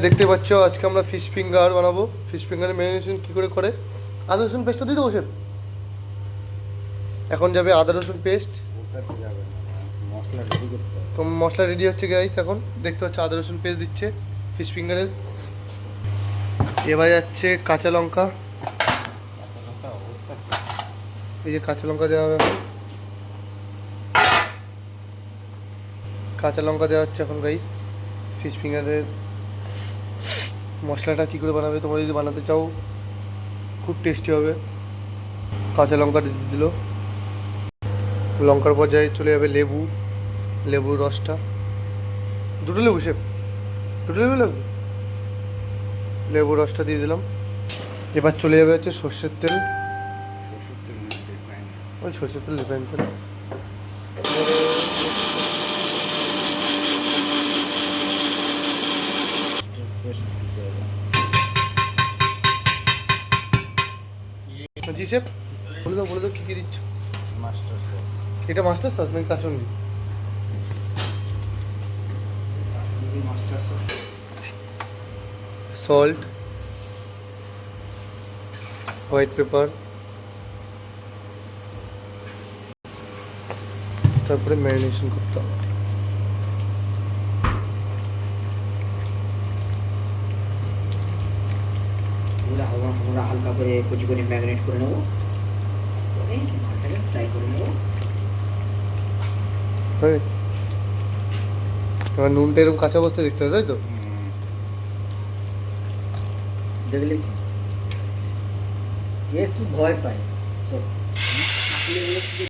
দেখতে পাচ্ছ আজকে আমরা ফিশ ফিঙ্গার বানাবো। ফিশ ফিঙ্গারের ম্যারিনেশন কী করে করে, আদা রসুন পেস্টটা দিয়ে দেবো শেফ। এখন যাবে আদা রসুন পেস্ট, তো মশলা রেডি হচ্ছে গাইস। এখন দেখতে পাচ্ছ আদা রসুন পেস্ট দিচ্ছে ফিশ ফিঙ্গারের। এবার যাচ্ছে কাঁচা লঙ্কা, এই যে কাঁচা লঙ্কা দেওয়া হবে এখন, কাঁচা লঙ্কা দেওয়া হচ্ছে এখন গাইস। ফিশ ফিঙ্গারের মশলাটা কী করে বানাবে, তোমরা যদি বানাতে চাও খুব টেস্টি হবে। কাঁচা লঙ্কা দিয়ে দিল, লঙ্কার পর্যায়ে চলে যাবে লেবু, লেবুর রসটা, দুটো লেবু শেফ, দুটো লেবু লাগবে, লেবুর রসটা দিয়ে দিলাম। এবার চলে যাবে হচ্ছে সর্ষের তেল, ওই সর্ষের তেল রিফাইন তেল। জি শেফ, বলে দাও কী কী দিচ্ছ। মাস্টার সস, এটা মাস্টার সস নাকি তার সঙ্গে? Master sauce, salt, white paper, তারপরে ম্যারিনেশন করতে হবে। আমরা হালকা করে কুচি করে ম্যারিনেট করে নেবো, করে মালটাকে ফ্রাই করে নেবো। হয়ে গেছে। এবার নুনটা এরকম কাঁচা অবস্থায় দেখতে হবে, তাই তো? দেখলে কি এ কি ভয় পায়।